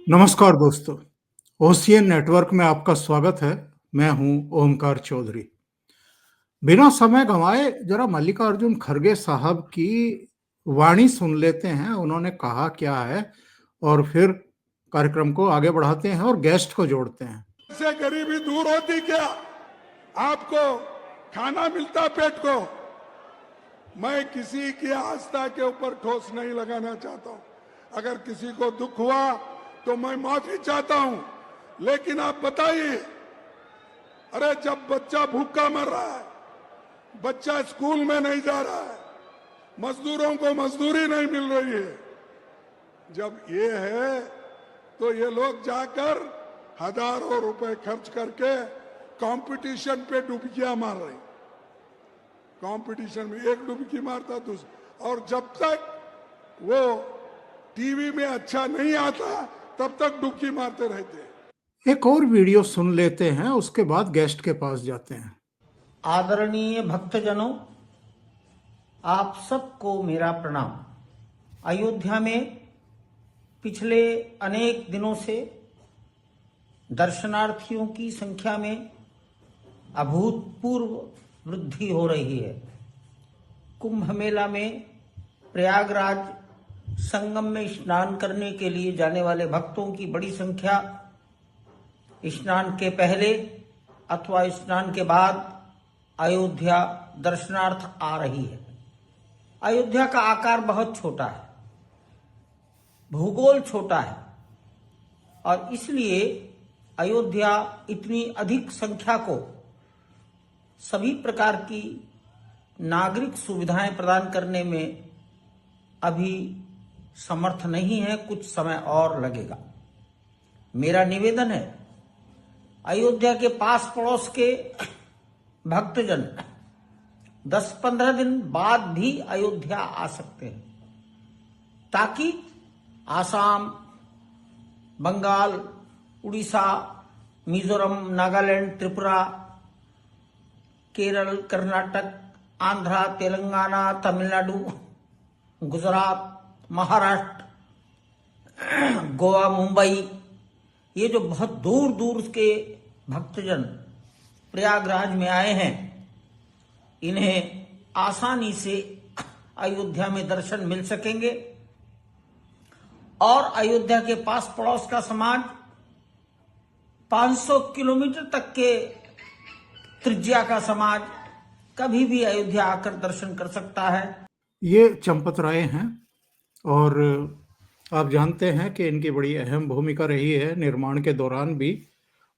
नमस्कार दोस्तों, ocean network में आपका स्वागत है। मैं हूं ओमकार चौधरी। बिना समय गंवाए जरा मल्लिकार्जुन खड़गे साहब की वाणी सुन लेते हैं, उन्होंने कहा क्या है, और फिर कार्यक्रम को आगे बढ़ाते हैं और गेस्ट को जोड़ते हैं। से गरीबी दूर होती क्या? आपको खाना मिलता पेट को? मैं किसी की आस्था के ऊपर ठोस नहीं लगाना चाहता हूं। अगर किसी को दुख हुआ तो मैं माफी चाहता हूं, लेकिन आप बताइए, अरे जब बच्चा भूखा मर रहा है, बच्चा स्कूल में नहीं जा रहा है, मजदूरों को मजदूरी नहीं मिल रही है, जब ये है तो ये लोग जाकर हजारों रुपए खर्च करके कंपटीशन पे डुबकियां मार रहे। कंपटीशन में एक डुबकी मारता दूसरा, और जब तक वो टीवी में अच्छा नहीं आता तब तक डुबकी मारते रहते हैं। एक और वीडियो सुन लेते हैं, उसके बाद गेस्ट के पास जाते हैं। आदरणीय भक्तजनों, आप सबको मेरा प्रणाम। अयोध्या में पिछले अनेक दिनों से दर्शनार्थियों की संख्या में अभूतपूर्व वृद्धि हो रही है। कुंभ मेला में प्रयागराज संगम में स्नान करने के लिए जाने वाले भक्तों की बड़ी संख्या स्नान के पहले अथवा स्नान के बाद अयोध्या दर्शनार्थ आ रही है। अयोध्या का आकार बहुत छोटा है, भूगोल छोटा है, और इसलिए अयोध्या इतनी अधिक संख्या को सभी प्रकार की नागरिक सुविधाएं प्रदान करने में अभी समर्थ नहीं है। कुछ समय और लगेगा। मेरा निवेदन है, अयोध्या के पास पड़ोस के भक्तजन 10-15 दिन बाद भी अयोध्या आ सकते हैं, ताकि आसाम, बंगाल, उड़ीसा, मिजोरम, नागालैंड, त्रिपुरा, केरल, कर्नाटक, आंध्रा, तेलंगाना, तमिलनाडु, गुजरात, महाराष्ट्र, गोवा, मुंबई, ये जो बहुत दूर दूर के भक्तजन प्रयागराज में आए हैं, इन्हें आसानी से अयोध्या में दर्शन मिल सकेंगे। और अयोध्या के पास पड़ोस का समाज 500 किलोमीटर तक के त्रिज्या का समाज कभी भी अयोध्या आकर दर्शन कर सकता है। ये चंपत राय हैं, और आप जानते हैं कि इनकी बड़ी अहम भूमिका रही है निर्माण के दौरान भी,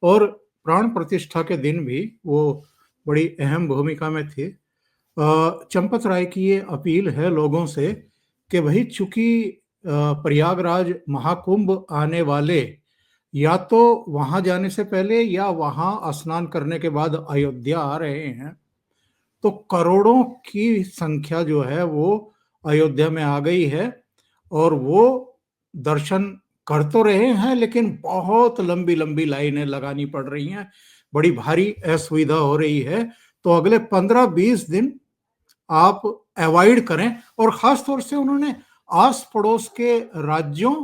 और प्राण प्रतिष्ठा के दिन भी वो बड़ी अहम भूमिका में थे। चंपत राय की ये अपील है लोगों से कि भाई, चूंकि प्रयागराज महाकुंभ आने वाले या तो वहां जाने से पहले या वहां स्नान करने के बाद अयोध्या आ रहे हैं, तो करोड़ों की संख्या जो है वो अयोध्या में आ गई है, और वो दर्शन कर तो रहे हैं, लेकिन बहुत लंबी लंबी लाइनें लगानी पड़ रही हैं, बड़ी भारी असुविधा हो रही है। तो अगले 15-20 दिन आप अवॉइड करें, और खास तौर से उन्होंने आस पड़ोस के राज्यों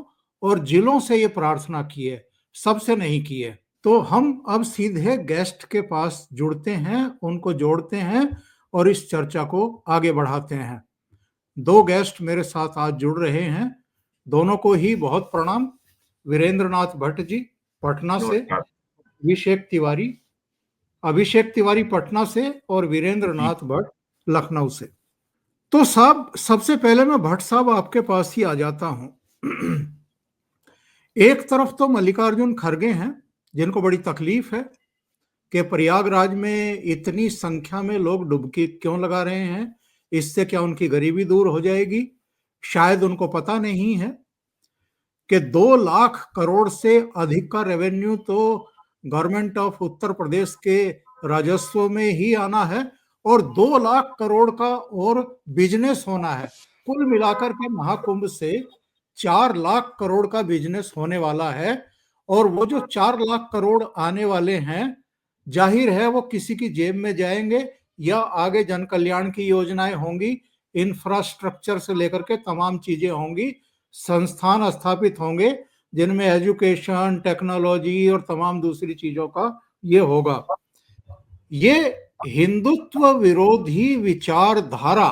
और जिलों से ये प्रार्थना की है, सबसे नहीं की है। तो हम अब सीधे गेस्ट के पास जुड़ते हैं, उनको जोड़ते हैं और इस चर्चा को आगे बढ़ाते हैं। दो गेस्ट मेरे साथ आज जुड़ रहे हैं, दोनों को ही बहुत प्रणाम। वीरेंद्र नाथ भट्ट जी पटना से, अभिषेक तिवारी पटना से, और वीरेंद्र नाथ भट्ट लखनऊ से। तो साहब, सबसे पहले मैं भट्ट साहब आपके पास ही आ जाता हूं। एक तरफ तो मल्लिकार्जुन खड़गे हैं, जिनको बड़ी तकलीफ है कि प्रयागराज में इतनी संख्या में लोग डुबकी क्यों लगा रहे हैं, इससे क्या उनकी गरीबी दूर हो जाएगी। शायद उनको पता नहीं है कि 2 लाख करोड़ से अधिक का रेवेन्यू तो गवर्नमेंट ऑफ उत्तर प्रदेश के राजस्व में ही आना है, और 2 लाख करोड़ का और बिजनेस होना है। कुल मिलाकर के महाकुंभ से 4 लाख करोड़ का बिजनेस होने वाला है, और वो जो 4 लाख करोड़ आने वाले हैं, जाहिर है वो किसी की जेब में जाएंगे या आगे जन कल्याण की योजनाएं होंगी, इंफ्रास्ट्रक्चर से लेकर के तमाम चीजें होंगी, संस्थान स्थापित होंगे, जिनमें एजुकेशन, टेक्नोलॉजी और तमाम दूसरी चीजों का ये होगा। ये हिंदुत्व विरोधी विचारधारा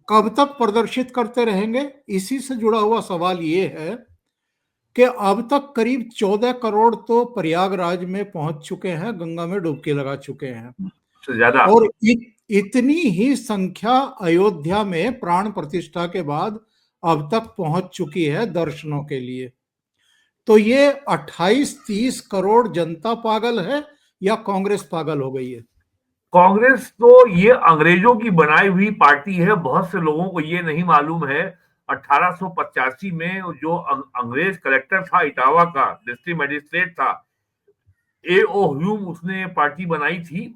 कब तक प्रदर्शित करते रहेंगे? इसी से जुड़ा हुआ सवाल ये है कि अब तक करीब 14 करोड़ तो प्रयागराज में पहुंच चुके हैं, गंगा में डुबकी लगा चुके हैं, ज्यादा, और इतनी ही संख्या अयोध्या में प्राण प्रतिष्ठा के बाद अब तक पहुंच चुकी है दर्शनों के लिए। तो ये 28-30 करोड़ जनता पागल है या कांग्रेस पागल हो गई है? कांग्रेस तो ये अंग्रेजों की बनाई हुई पार्टी है। बहुत से लोगों को ये नहीं मालूम है, 1885 में जो अंग्रेज कलेक्टर था इटावा का, डिस्ट्रिक्ट मजिस्ट्रेट था, A.O. ह्यूम, उसने पार्टी बनाई थी।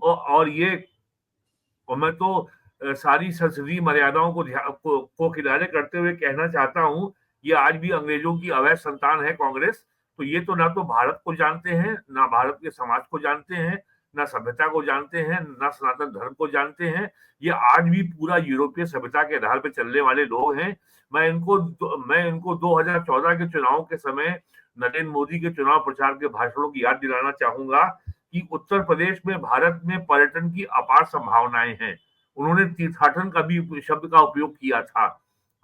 और मैं तो सारी संसदीय मर्यादाओं को किनारे करते हुए कहना चाहता हूं, ये आज भी अंग्रेजों की अवैध संतान है कांग्रेस। तो ये तो ना तो भारत को जानते हैं, ना भारत के समाज को जानते हैं, ना सभ्यता को जानते हैं, ना सनातन धर्म को जानते हैं। ये आज भी पूरा यूरोपीय सभ्यता के आधार पर चलने वाले लोग हैं। मैं इनको 2014 के चुनाव के समय नरेंद्र मोदी के चुनाव प्रचार के भाषणों की याद दिलाना चाहूंगा कि उत्तर प्रदेश में भारत में पर्यटन की अपार संभावनाएं हैं। उन्होंने तीर्थाटन का भी शब्द का उपयोग किया था।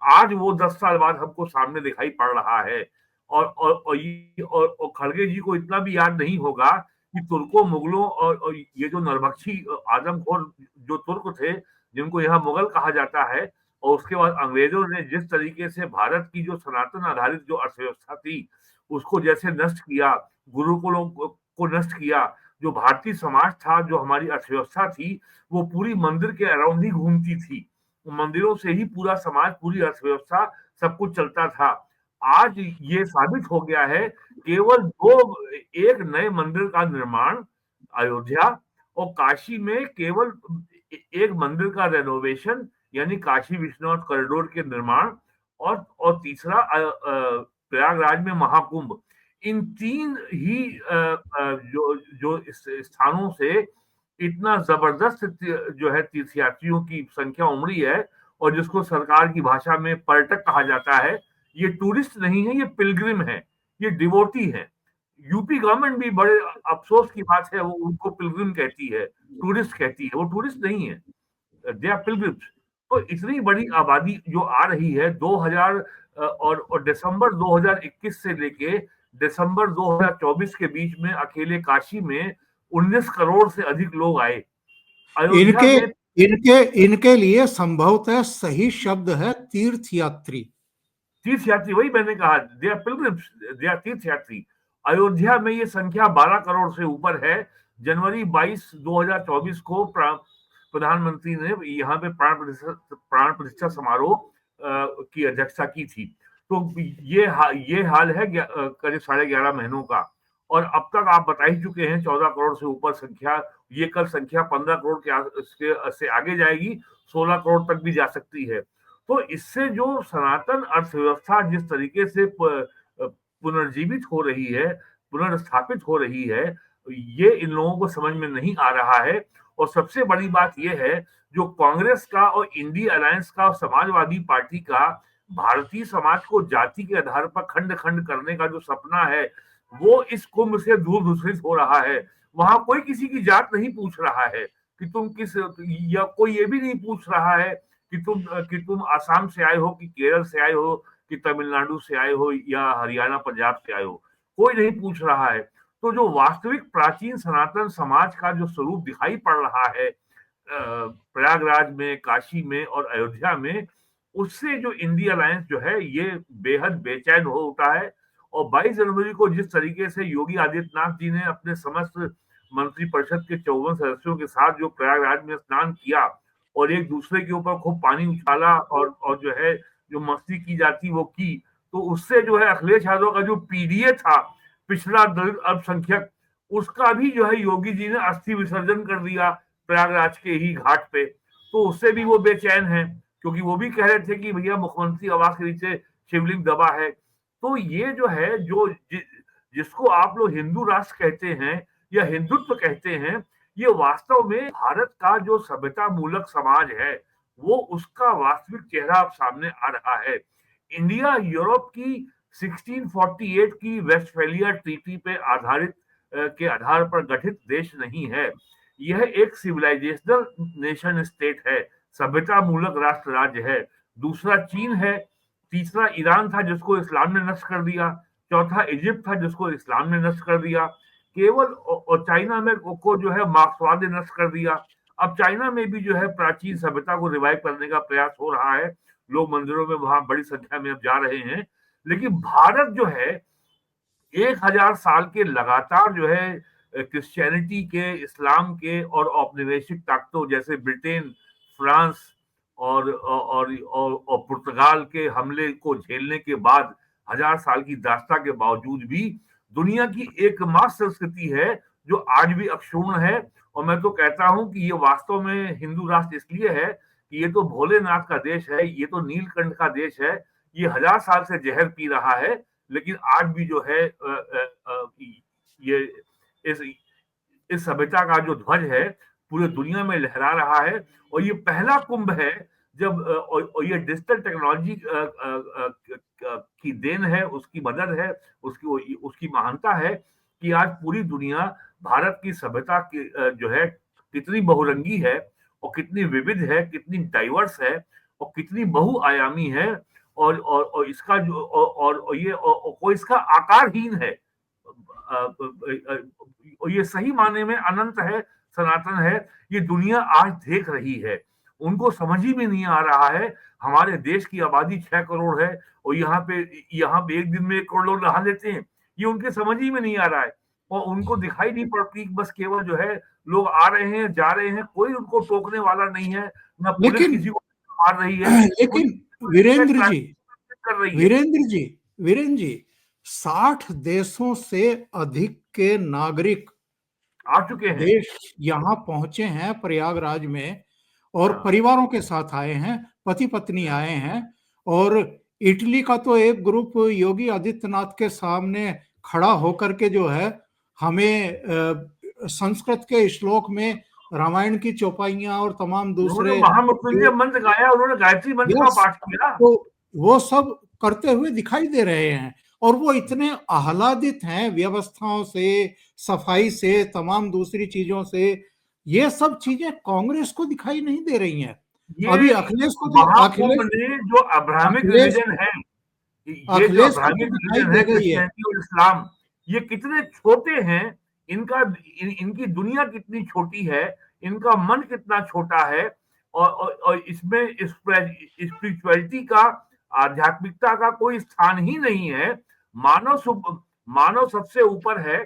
आज वो 10 साल बाद हमको सामने दिखाई पड़ रहा है। और खड़गे जी को इतना भी याद नहीं होगा कि तुर्कों, मुगलों और ये जो नरभक्षी आदमखोर जो तुर्क थे, जिनको यहाँ मुगल कहा जाता है, और उसके बाद अंग्रेजों ने जिस तरीके से भारत की जो सनातन आधारित जो अर्थव्यवस्था थी उसको जैसे नष्ट किया, गुरुकुलों को नष्ट किया, जो भारतीय समाज था, जो हमारी अर्थव्यवस्था थी, वो पूरी मंदिर के अराउंड ही घूमती थी। मंदिरों से ही पूरा समाज, पूरी अर्थव्यवस्था, सब कुछ चलता था। आज ये साबित हो गया है, केवल एक नए मंदिर का निर्माण अयोध्या और काशी में, केवल एक मंदिर का रेनोवेशन यानी काशी विश्वनाथ कॉरिडोर के निर्माण, और तीसरा प्रयागराज में महाकुंभ। इन 3 ही जो स्थानों से इतना जबरदस्त जो है तीर्थयात्रियों की संख्या उमड़ी है, और जिसको सरकार की भाषा में पर्यटक कहा जाता है। ये टूरिस्ट नहीं है, ये पिलग्रिम है, ये डिवोटी है। यूपी गवर्नमेंट भी बड़े अफसोस की बात है, वो उनको पिलग्रिम कहती है, टूरिस्ट कहती है। वो टूरिस्ट नहीं है, दे आर पिलग्रिम्स। तो इतनी बड़ी आबादी जो आ रही है 2000 और दिसंबर 2021 से लेके दिसंबर 2024 के बीच में अकेले काशी में 19 करोड़ से अधिक लोग आए। अयोध्या इनके में इनके इनके लिए संभवतः सही शब्द है तीर्थयात्री। तीर्थयात्री, वही मैंने कहा, they are pilgrims, they are तीर्थयात्री। अयोध्या में ये संख्या 12 करोड़ से ऊपर है। जनवरी 22, 2024 को प्रधानमंत्री ने यहाँ पे प्राण प्रतिष्ठा समारोह की अध्यक्षता की थी। तो ये हाल है करीब 11.5 महीनों का। और अब तक आप बता ही चुके हैं 14 करोड़ से ऊपर संख्या। ये कल संख्या 15 करोड़ से आगे जाएगी, 16 करोड़ तक भी जा सकती है। तो इससे जो सनातन अर्थव्यवस्था जिस तरीके से पुनर्जीवित हो रही है, पुनर्स्थापित हो रही है, ये इन लोगों को समझ में नहीं आ रहा है। और सबसे बड़ी बात यह है, जो कांग्रेस का और इंडिया अलायंस का और समाजवादी पार्टी का भारतीय समाज को जाति के आधार पर खंड खंड करने का जो सपना है, वो इस कुंभ से दूर दूसरित हो रहा है। वहां कोई किसी की जात नहीं पूछ रहा है कि तुम किस, या कोई ये भी नहीं पूछ रहा है कि तुम आसाम से आए हो, कि केरल से आए हो, कि तमिलनाडु से आए हो, या हरियाणा पंजाब से आए हो। कोई नहीं पूछ रहा है। तो जो वास्तविक प्राचीन सनातन समाज का जो स्वरूप दिखाई पड़ रहा है प्रयागराज में, काशी में और अयोध्या में, उससे जो इंडिया अलायंस जो है ये बेहद बेचैन हो उठा है। और 22 जनवरी को जिस तरीके से योगी आदित्यनाथ जी ने अपने समस्त मंत्रिपरिषद के 54 सदस्यों के साथ जो प्रयागराज में स्नान किया और एक दूसरे के ऊपर खूब पानी उछाला और जो है जो मस्ती की जाती वो की, तो उससे जो है अखिलेश यादव का जो पीडीए था, पिछड़ा दलित अल्पसंख्यक, उसका भी जो है योगी जी ने अस्थि विसर्जन कर दिया प्रयागराज के ही घाट पे। तो उससे भी वो बेचैन है, क्योंकि वो भी कह रहे थे कि भैया मुख्यमंत्री आवास के नीचे शिवलिंग दबा है। तो ये जो है जिसको आप लोग हिंदू राष्ट्र कहते हैं या हिंदुत्व कहते हैं, ये वास्तव में भारत का जो सभ्यता मूलक समाज है, वो उसका वास्तविक चेहरा अब सामने आ रहा है। इंडिया यूरोप की 1648 की वेस्टफैलिया ट्रीटी पे आधारित के आधार पर गठित देश नहीं है। यह एक सिविलाइजेशनल नेशन स्टेट है, सभ्यता मूलक राष्ट्र राज्य है। दूसरा चीन है, तीसरा ईरान था जिसको इस्लाम ने नष्ट कर दिया, चौथा इजिप्ट था जिसको इस्लाम ने नष्ट कर दिया, केवल और चाइना में को जो है मार्क्सवाद ने नष्ट कर दिया। अब चाइना में भी जो है प्राचीन सभ्यता को रिवाइव करने का प्रयास हो रहा है, लोग मंदिरों में वहां बड़ी संख्या में अब जा रहे हैं। लेकिन भारत जो है 1000 साल के लगातार जो है क्रिश्चियनिटी के, इस्लाम के और औपनिवेशिक ताकतों जैसे ब्रिटेन, फ्रांस और पुर्तगाल के हमले को झेलने के बाद 1000 साल की दास्ता के बावजूद भी दुनिया की एकमात्र संस्कृति है जो आज भी अक्षुण्ण है। और मैं तो कहता हूं कि ये वास्तव में हिंदू राष्ट्र इसलिए है कि ये तो भोलेनाथ का देश है, ये तो नीलकंठ का देश है, ये 1000 साल से जहर पी रहा है, लेकिन आज भी जो है ये इस सभ्यता का जो ध्वज है पूरे दुनिया में लहरा रहा है। और ये पहला कुंभ है जब और ये डिजिटल टेक्नोलॉजी की देन है, उसकी मदद है, उसकी महानता है कि आज पूरी दुनिया भारत की सभ्यता की जो है कितनी बहुरंगी है और कितनी विविध है, कितनी डाइवर्स है और कितनी बहुआयामी है। और इसका जो और ये कोई इसका आकारहीन है, ये सही माने में अनंत है, सनातन है। ये दुनिया आज देख रही है, उनको समझ ही में नहीं आ रहा है। हमारे देश की आबादी 6 करोड़ है और यहाँ पे एक दिन में 1 करोड़ लोग नहा लेते हैं, ये उनके समझ ही में नहीं आ रहा है। और उनको दिखाई नहीं पड़ती, बस केवल जो है लोग आ रहे हैं, जा रहे हैं, कोई उनको टोकने वाला नहीं है, ना पुलिस किसी को मार रही है। लेकिन वीरेंद्र जी 60 देशों से अधिक के नागरिक आ चुके हैं, देश यहाँ पहुंचे हैं प्रयागराज में और परिवारों के साथ आए हैं, पति पत्नी आए हैं। और इटली का तो एक ग्रुप योगी आदित्यनाथ के सामने खड़ा होकर के जो है हमें संस्कृत के श्लोक में रामायण की चौपाइयां और तमाम दूसरे महामृत्युंजय मंत्र गाया, उन्होंने गायत्री मंत्र का पाठ किया, तो वो सब करते हुए दिखाई दे रहे हैं। और वो इतने आह्लादित हैं व्यवस्थाओं से, सफाई से, तमाम दूसरी चीजों से। ये सब चीजें कांग्रेस को दिखाई नहीं दे रही हैं। अभी अखिलेश को जो अब्राहमिक रिलीजन है, ये जो अब्राहमिक रिलीजन है, क्रिश्चियनिटी और इस्लाम, ये कितने छोटे हैं, इनकी दुनिया कितनी छोटी है, इनका मन कितना छोटा है। और इसमें स्पिरिचुअलिटी का, आध्यात्मिकता का कोई स्थान ही नहीं है। मानव सबसे ऊपर है।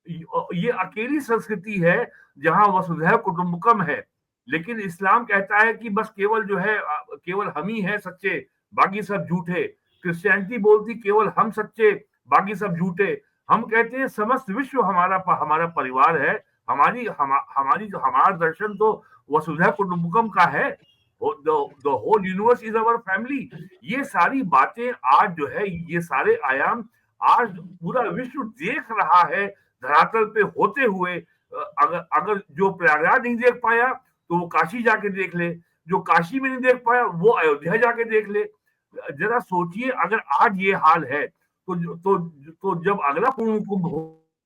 ये अकेली संस्कृति है जहां वसुधैव कुटुंबकम है। लेकिन इस्लाम कहता है कि बस केवल जो है केवल हम ही हैं सच्चे, बाकी सब झूठे। क्रिश्चियनिटी बोलती केवल हम सच्चे, बाकी सब झूठे। हम कहते हैं समस्त विश्व हमारा परिवार है। हमारा दर्शन तो वसुधैव कुटुंबकम का है, the whole universe is our family। ये सारी बातें आज जो है, ये सारे आयाम आज पूरा विश्व देख रहा है धरातल पे होते हुए। अगर जो प्रयागराज नहीं देख पाया तो वो काशी जाके देख ले, जो काशी में नहीं देख पाया वो अयोध्या जाके देख ले। जरा सोचिए, अगर आज ये हाल है तो जब अगला पूर्ण कुंभ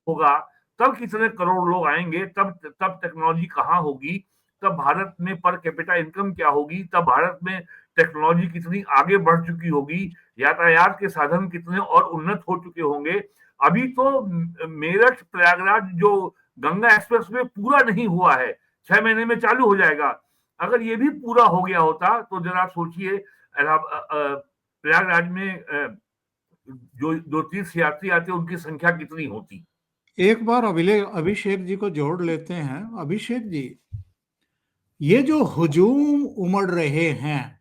होगा तब कितने करोड़ लोग आएंगे, तब टेक्नोलॉजी कहाँ होगी, तब भारत में पर कैपिटा इनकम क्या होगी, तब भारत में टेक्नोलॉजी कितनी आगे बढ़ चुकी होगी, यातायात के साधन कितने और उन्नत हो चुके होंगे। अभी तो मेरठ प्रयागराज जो गंगा एक्सप्रेस वे पूरा नहीं हुआ है, 6 महीने में चालू हो जाएगा। अगर ये भी पूरा हो गया होता तो जरा सोचिए प्रयागराज में जो तीर्थ यात्री आते उनकी संख्या कितनी होती। एक बार अभिषेक जी को जोड़ लेते हैं। अभिषेक जी, ये जो हुजूम उमड़ रहे हैं,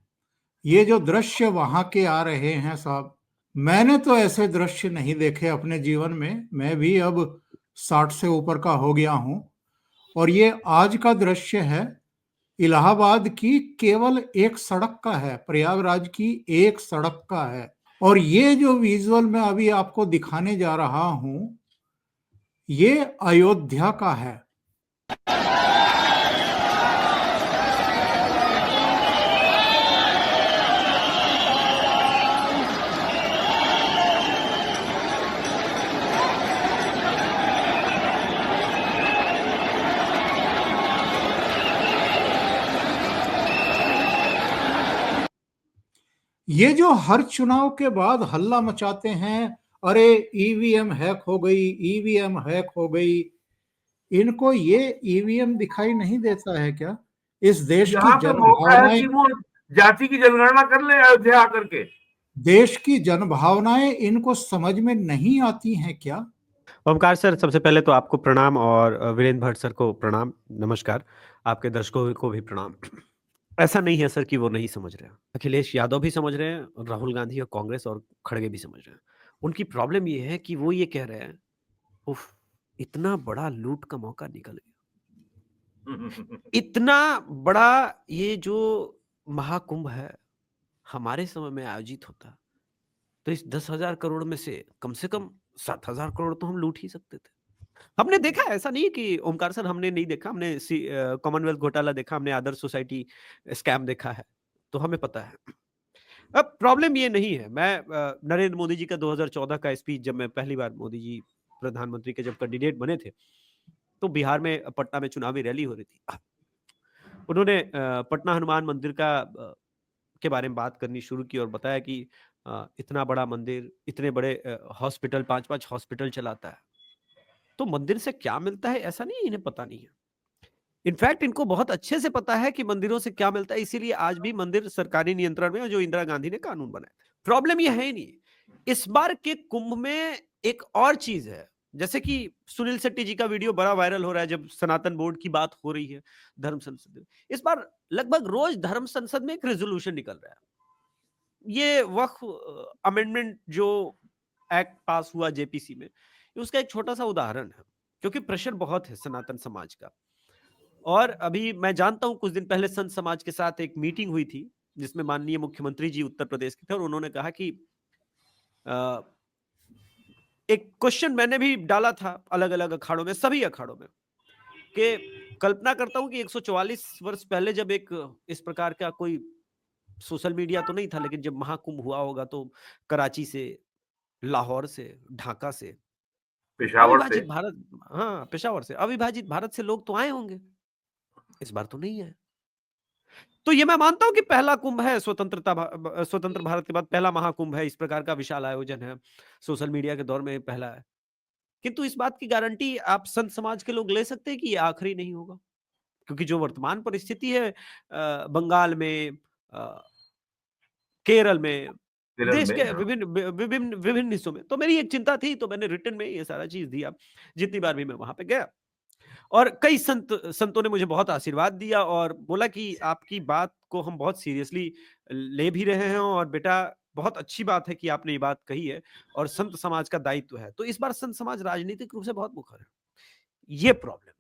ये जो दृश्य वहां के आ रहे हैं साहब, मैंने तो ऐसे दृश्य नहीं देखे अपने जीवन में। मैं भी अब 60 से ऊपर का हो गया हूं। और ये आज का दृश्य है इलाहाबाद की केवल एक सड़क का है, प्रयागराज की एक सड़क का है। और ये जो विजुअल मैं अभी आपको दिखाने जा रहा हूं, ये अयोध्या का है। ये जो हर चुनाव के बाद हल्ला मचाते हैं, अरे ईवीएम हैक हो गई, ईवीएम हैक हो गई, इनको ये ईवीएम दिखाई नहीं देता है क्या? इस देश की यहाँ पे मौका है जनभावनाएं, कि वो जाति की जनगणना कर ले अयोध्या आकर के। देश की जनभावनाएं इनको समझ में नहीं आती हैं क्या? ओमकार सर, सबसे पहले तो आपको प्रणाम और वीरेंद्र भट्ट सर को प्रणाम, नमस्कार। आपके दर्शकों को भी प्रणाम। ऐसा नहीं है सर कि वो नहीं समझ रहे हैं। अखिलेश यादव भी समझ रहे हैं और राहुल गांधी और कांग्रेस और खड़गे भी समझ रहे हैं। उनकी प्रॉब्लम ये है कि वो ये कह रहे हैं, उफ, इतना बड़ा लूट का मौका निकल गया। इतना बड़ा ये जो महाकुंभ है, हमारे समय में आयोजित होता तो इस 10,000 करोड़ में से कम 7,000 करोड़ तो हम लूट ही सकते थे। हमने देखा, ऐसा नहीं है कि ओमकार सर हमने नहीं देखा, हमने कॉमनवेल्थ घोटाला देखा, हमने आदर्श सोसाइटी स्कैम देखा है, तो हमें पता है। अब प्रॉब्लम ये नहीं है, मैं नरेंद्र मोदी जी का 2014 का स्पीच, जब मैं पहली बार मोदी जी प्रधानमंत्री के जब कैंडिडेट बने थे, तो बिहार में पटना में चुनावी रैली हो रही थी। उन्होंने पटना हनुमान मंदिर के बारे में बात करनी शुरू की और बताया कि इतना बड़ा मंदिर, इतने बड़े हॉस्पिटल, 5-5 हॉस्पिटल चलाता है, तो मंदिर से क्या मिलता है ऐसा नहीं, इन्हें पता नहीं है। इनफैक्ट इनको बहुत अच्छे से पता है कि मंदिरों से क्या मिलता है, इसीलिए आज भी मंदिर सरकारी नियंत्रण में है, जो इंदिरा गांधी ने कानून बनाया। प्रॉब्लम ये है ही नहीं। इस बार के कुंभ में एक और चीज है, जैसे कि सुनील शेट्टी जी का वीडियो बड़ा वायरल हो रहा है जब सनातन बोर्ड की बात हो रही है धर्म संसद में। इस बार लगभग रोज धर्म संसद में एक रेजोल्यूशन निकल रहा है। ये वक्फ अमेंडमेंट जो एक्ट पास हुआ जेपीसी में, उसका एक छोटा सा उदाहरण है, क्योंकि प्रेशर बहुत है सनातन समाज का। और अभी मैं जानता हूं, कुछ दिन पहले संत समाज के साथ एक मीटिंग हुई थी, जिसमें माननीय मुख्यमंत्री जी उत्तर प्रदेश के थे, और उन्होंने कहा कि एक क्वेश्चन मैंने भी डाला था अलग अलग अखाड़ों में, सभी अखाड़ों में, कि कल्पना करता हूं कि 144 वर्ष पहले जब एक इस प्रकार का कोई सोशल मीडिया तो नहीं था, लेकिन जब महाकुंभ हुआ होगा तो कराची से, लाहौर से, ढाका से, पेशावर से। अविभाजित भारत, हाँ पेशावर से, अविभाजित भारत से लोग तो आए होंगे। इस बार तो नहीं है। तो ये मैं मानता हूं कि पहला कुंभ है, स्वतंत्र भारत के बाद पहला महाकुंभ है, इस प्रकार का विशाल आयोजन है, सोशल मीडिया के दौर में पहला है। किंतु इस बात की गारंटी आप संत समाज के लोग ले सकते हैं कि ये आखिरी नहीं होगा, क्योंकि जो वर्तमान परिस्थिति है बंगाल में, केरल में, केरल देश में, के हाँ। विभिन्न हिस्सों में, तो मेरी एक चिंता थी, तो मैंने रिटर्न में ये सारा चीज दिया जितनी बार भी मैं वहां पे गया। और कई संतों ने मुझे बहुत आशीर्वाद दिया और बोला कि आपकी बात को हम बहुत सीरियसली ले भी रहे हैं, और बेटा बहुत अच्छी बात है कि आपने ये बात कही है, और संत समाज का दायित्व है। तो इस बार संत समाज राजनीतिक रूप से बहुत मुखर है, ये प्रॉब्लम है।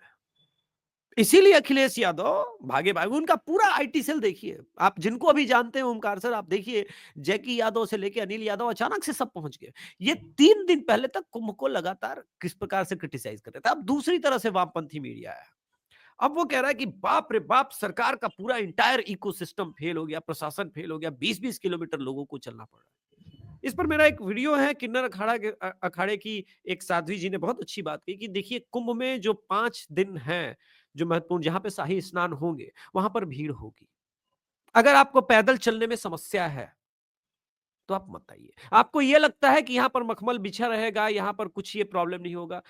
इसीलिए अखिलेश यादव भागे भागे, उनका पूरा आईटी सेल देखिए, आप जिनको अभी जानते हैं ओमकार सर, आप देखिए जैकी यादव से लेके अनिल यादव, अचानक से सब पहुंच गए। ये 3 दिन पहले तक कुंभ को लगातार किस प्रकार से क्रिटिसाइज कर रहे थे। अब दूसरी तरह से वामपंथी मीडिया है, अब वो कह रहा है कि बाप रे बाप, सरकार का पूरा इंटायर इकोसिस्टम फेल हो गया, प्रशासन फेल हो गया, 20-20 किलोमीटर लोगों को चलना पड़ रहा है। इस पर मेरा एक वीडियो है, किन्नर अखाड़े की एक साध्वी जी ने बहुत अच्छी बात की कि देखिए कुंभ में जो 5 दिन हैं जो महत्वपूर्ण, जहां पे शाही स्नान होंगे, वहां पर भीड़ होगी। अगर आपको पैदल चलने में समस्या है तो आप मत आइए। आपको यह लगता है कि यहां पर मखमल बिछा रहेगा, यहां पर कुछ ये प्रॉब्लम नहीं होगा,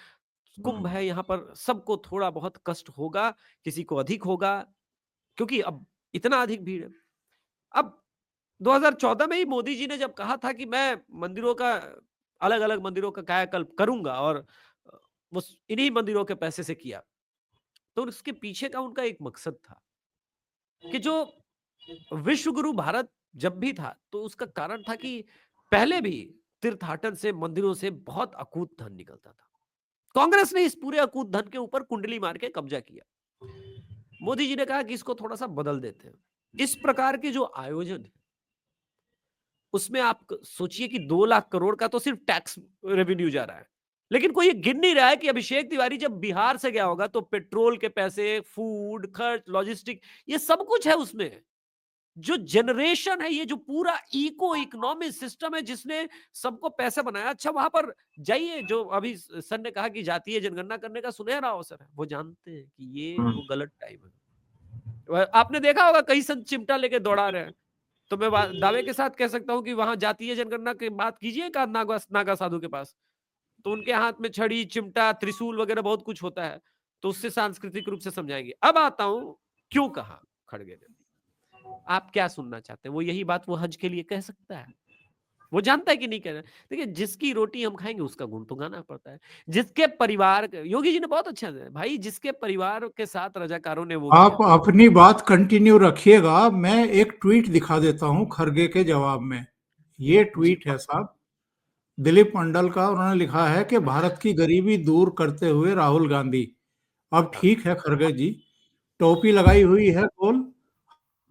कुंभ है, यहां पर सबको थोड़ा बहुत कष्ट होगा, किसी को अधिक होगा, क्योंकि अब इतना अधिक भीड़ है। अब 2014 में ही मोदी जी ने जब कहा था कि मैं मंदिरों का, अलग अलग मंदिरों का कायाकल्प करूंगा, और वो इन्हीं मंदिरों के पैसे से किया, तो उसके पीछे का उनका एक मकसद था कि जो विश्व गुरु भारत जब भी था, तो उसका कारण था कि पहले भी तीर्थाटन से, मंदिरों से बहुत अकूत धन निकलता था। कांग्रेस ने इस पूरे अकूत धन के ऊपर कुंडली मार के कब्जा किया। मोदी जी ने कहा कि इसको थोड़ा सा बदल देते हैं। इस प्रकार के जो आयोजन है, उसमें आप सोचिए कि 2 लाख करोड़ का तो सिर्फ टैक्स रेवेन्यू जा रहा है, लेकिन कोई ये गिन नहीं रहा है कि अभिषेक तिवारी जब बिहार से गया होगा तो पेट्रोल के पैसे, फूड खर्च, लॉजिस्टिक, ये सब कुछ है उसमें। जो जनरेशन है, ये जो पूरा इको इकोनॉमिक सिस्टम है जिसने सबको पैसे बनाया। अच्छा, वहां पर जाइए, जो अभी सर ने कहा कि जातीय जनगणना करने का सुनहरा अवसर है, वो जानते हैं कि ये वो गलत टाइम है। आपने देखा होगा कई संत चिमटा लेके दौड़ा रहे हैं, तो मैं दावे के साथ कह सकता हूं कि वहां जातीय जनगणना की बात कीजिए का नागा नागा साधु के पास, तो उनके हाथ में छड़ी, चिमटा, त्रिशूल वगैरह बहुत कुछ होता है, तो उससे सांस्कृतिक रूप से समझाएंगे। अब आता हूं क्यों कहा खड़गे ने, आप क्या सुनना चाहते हैं? वो यही बात वो हज के लिए कह सकता है, वो जानता है कि नहीं कह रहा। देखिए, जिसकी रोटी हम खाएंगे उसका गुण तो गाना पड़ता है। जिसके परिवार, योगी जी ने बहुत अच्छा है भाई, जिसके परिवार के साथ रजाकारों ने वो आप किया। अपनी बात कंटिन्यू रखिएगा, मैं एक ट्वीट दिखा देता हूं खरगे के जवाब में। ये जी ट्वीट है साहब, दिलीप मंडल का। उन्होंने लिखा है कि भारत की गरीबी दूर करते हुए राहुल गांधी। अब हाँ ठीक है खरगे जी, टोपी लगाई हुई है गोल,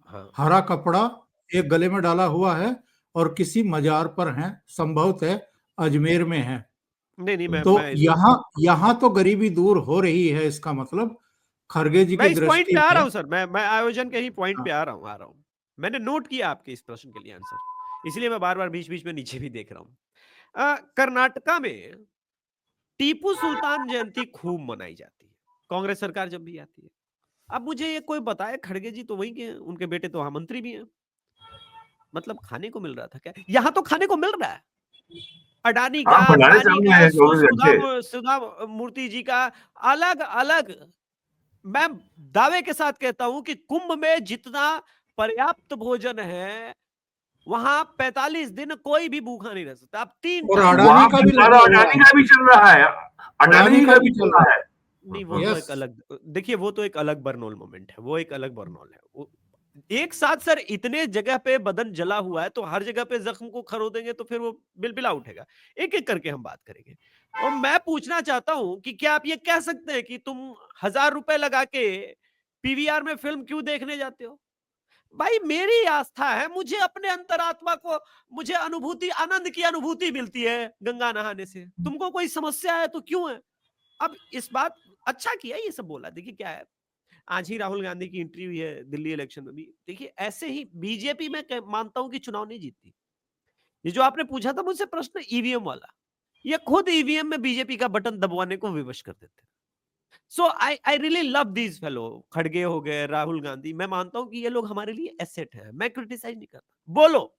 हाँ। हरा कपड़ा एक गले में डाला हुआ है और किसी मजार पर हैं, संभवतः अजमेर में है। नहीं नहीं, तो मैं यहाँ यहाँ तो गरीबी दूर हो रही है, इसका मतलब खरगे जी मैं की इस पॉइंट दृष्टि पे आ रहा में। हूं सर, मैं आयोजन के ही पॉइंट हाँ, पे आ रहा हूं। मैंने नोट किया आपके इस प्रश्न के लिए आंसर, इसलिए मैं बार बार बीच बीच में नीचे भी देख रहा हूं। कर्नाटका में टीपू सुल्तान जयंती खूब मनाई जाती है, कांग्रेस सरकार जब भी आती है। अब मुझे ये कोई बताए, खड़गे जी तो वहीं के हैं, उनके बेटे तो वहां मंत्री भी हैं, मतलब खाने को मिल रहा था क्या? यहां तो खाने को मिल रहा है, अडानी का, हाँ, भंडारे अंबानी चल रहे का, हैं 24 घंटे। सुधा मूर्ति जी का, अलग अलग। मैं दावे के साथ कहता हूं कि कुंभ में जितना पर्याप्त भोजन है, वहां 45 दिन कोई भी भूखा नहीं रह सकता। आप 3 और टाइम अडानी वहां का भी भंडारा लगा हुआ अडानी है। का भी चल रहा है, अडानी अडानी का का भी भी चल चल रहा रहा है। नहीं, वो है। तो यस। एक अलग, देखिए वो तो एक अलग बर्नौल मोमेंट है, वो एक अलग बर्नौल है। एक साथ सर इतने जगह पे बदन जला हुआ है, तो हर जगह पे जख्म को खरोदेंगे तो फिर वो बिलबिला उठेगा। एक एक करके हम बात करेंगे। और मैं पूछना चाहता हूं कि क्या आप ये कह सकते हैं कि तुम 1000 रुपए लगा के पीवीआर में फिल्म क्यों देखने जाते हो? भाई मेरी आस्था है, मुझे अपने अंतरात्मा को, मुझे अनुभूति, आनंद की अनुभूति मिलती है गंगा नहाने से। तुमको कोई समस्या है तो क्यों है? अब इस बात, अच्छा किया ये सब बोला। देखिए क्या है, आज ही राहुल गांधी की एंट्री हुई है दिल्ली इलेक्शन में भी। देखिए ऐसे ही बीजेपी में मानता हूं कि चुनाव नहीं जीतती। ये जो आपने पूछा था मुझसे प्रश्न ईवीएम वाला, ये खुद ईवीएम में बीजेपी का बटन दबवाने को विवश कर देते हैं। So I really love these fellow, खड़गे हो गए, राहुल गांधी। मैं मानता हूं कि ये लोग हमारे लिए एसेट है, मैं क्रिटिसाइज नहीं करता। बोलो,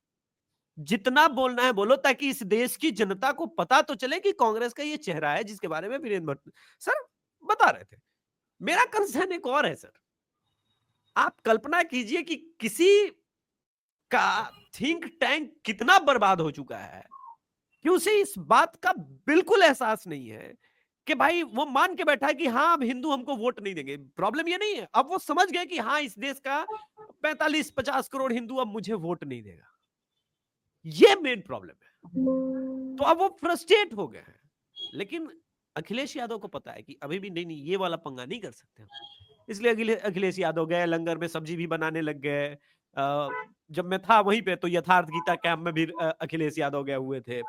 जितना बोलना है बोलो, ताकि इस देश की जनता को पता तो चले कि कांग्रेस का ये चेहरा है जिसके बारे में वीरेंद्र भट्ट सर बता रहे थे। मेरा कंसर्न एक और है सर, आप कल्पना कीजिए कि किसी का थिंक टैंक कितना बर्बाद हो चुका है कि उसे इस बात का बिल्कुल एहसास नहीं है कि भाई वो मान के बैठा है कि हाँ अब हिंदू हमको वोट नहीं देंगे। प्रॉब्लम ये नहीं है, अब वो समझ गए कि हाँ इस देश का 45-50 करोड़ हिंदू अब मुझे वोट नहीं देगा। ये मेन प्रॉब्लम है। तो अब वो फ्रस्ट्रेट हो गए हैं। लेकिन अखिलेश यादव को पता है कि अभी भी नहीं नहीं, ये वाला पंगा नहीं कर सकते हम। इसलिए अखिलेश यादव गए, लंगर में सब्जी भी बनाने लग गए। जब मैं था वहीं पे तो यथार्थ गीता कैंप में भी अखिलेश यादव गए हुए थे।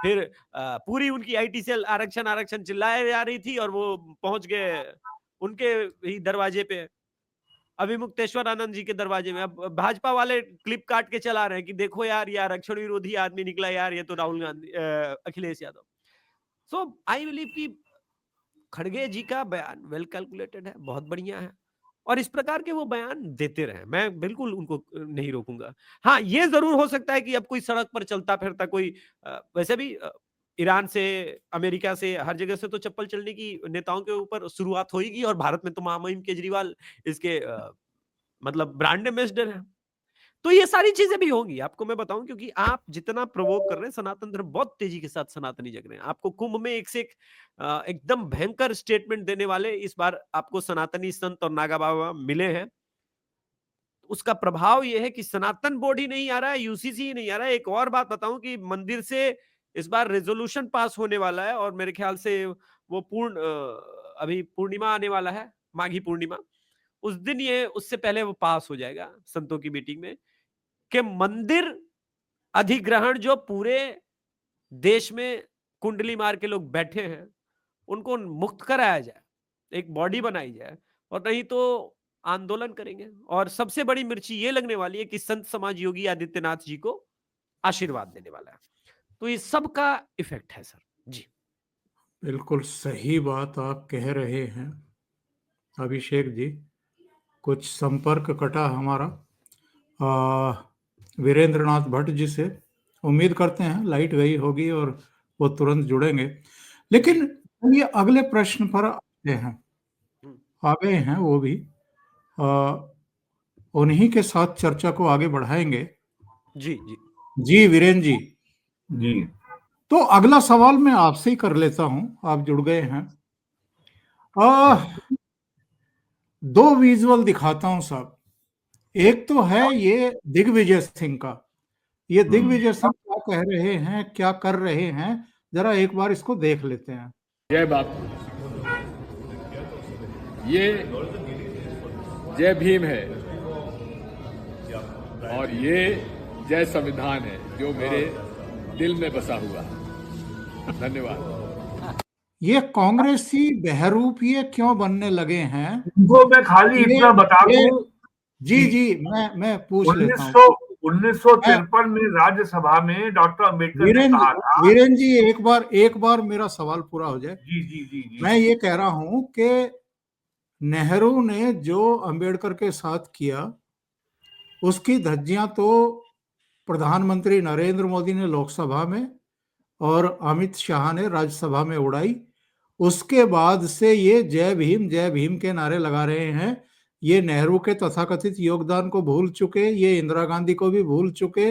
फिर पूरी उनकी आईटी सेल आरक्षण आरक्षण चिल्लाए जा रही थी और वो पहुंच गए उनके ही दरवाजे पे, अभिमुक्तेश्वर आनंद जी के दरवाजे में। अब भाजपा वाले क्लिप काट के चला रहे हैं कि देखो यार ये आरक्षण विरोधी आदमी निकला यार, ये तो राहुल गांधी, अखिलेश यादव। सो आई बिलीव कि खड़गे जी का बयान वेल कैलकुलेटेड है, बहुत बढ़िया है, और इस प्रकार के वो बयान देते रहे, मैं बिल्कुल उनको नहीं रोकूंगा। हाँ ये जरूर हो सकता है कि अब कोई सड़क पर चलता फिरता कोई वैसे भी ईरान से, अमेरिका से, हर जगह से तो चप्पल चलने की नेताओं के ऊपर शुरुआत होगी, और भारत में तो मुहिम केजरीवाल इसके मतलब ब्रांड एम्बेसडर है। तो ये सारी चीजें भी होंगी, आपको मैं बताऊं, क्योंकि आप जितना प्रवोक कर रहे हैं, सनातन धर्म बहुत तेजी के साथ सनातनी जग रहे हैं। आपको कुंभ में एक से एक एकदम भयंकर स्टेटमेंट देने वाले इस बार आपको सनातनी संत और नागा बाबा मिले हैं। उसका प्रभाव यह है कि सनातन बोर्ड ही नहीं आ रहा है, यूसीसी ही नहीं आ रहा है। एक और बात बताऊं कि मंदिर से इस बार रेजोल्यूशन पास होने वाला है, और मेरे ख्याल से वो अभी पूर्णिमा आने वाला है, माघी पूर्णिमा, उस दिन ये, उससे पहले वो पास हो जाएगा संतों की मीटिंग में, कि मंदिर अधिग्रहण जो पूरे देश में कुंडली मार के लोग बैठे हैं उनको मुक्त कराया जाए, एक बॉडी बनाई जाए, और नहीं तो आंदोलन करेंगे। और सबसे बड़ी मिर्ची ये लगने वाली है कि संत समाज योगी आदित्यनाथ जी को आशीर्वाद देने वाला है। तो ये सब का इफेक्ट है सर जी। बिल्कुल सही बात आप कह रहे हैं अभिषेक जी। कुछ संपर्क कटा हमारा। वीरेंद्र नाथ भट्ट जी से। उम्मीद करते हैं लाइट गई होगी और वो तुरंत जुड़ेंगे। लेकिन ये अगले प्रश्न पर आते हैं, आ गए हैं वो भी। उन्हीं के साथ चर्चा को आगे बढ़ाएंगे। जी जी जी वीरेंद्र जी, जी तो अगला सवाल मैं आपसे ही कर लेता हूं, आप जुड़ गए हैं। दो विजुअल दिखाता हूं साहब। एक तो है ये दिग्विजय सिंह का। ये दिग्विजय सिंह क्या कह रहे हैं, क्या कर रहे हैं, जरा एक बार इसको देख लेते हैं। जय बापू, ये जय भीम है और ये जय संविधान है जो मेरे दिल में बसा हुआ है। धन्यवाद। ये कांग्रेसी बहरूपिये क्यों बनने लगे हैं? इनको मैं खाली ये इतना बता ये दूं जी कि जी, मैं पूछ लेता हूँ। 1953 में राज्यसभा में डॉक्टर अंबेडकर ने कहा था। वीरेंद्र जी, एक बार मेरा सवाल पूरा हो जाए। जी जी जी जी मैं ये कह रहा हूं कि नेहरू ने जो अंबेडकर के साथ किया, उसकी धज्जियां तो प्रधानमंत्री नरेंद्र मोदी ने लोकसभा में और अमित शाह ने राज्यसभा में उड़ाई। उसके बाद से ये जय भीम के नारे लगा रहे हैं। ये नेहरू के तथाकथित योगदान को भूल चुके, ये इंदिरा गांधी को भी भूल चुके,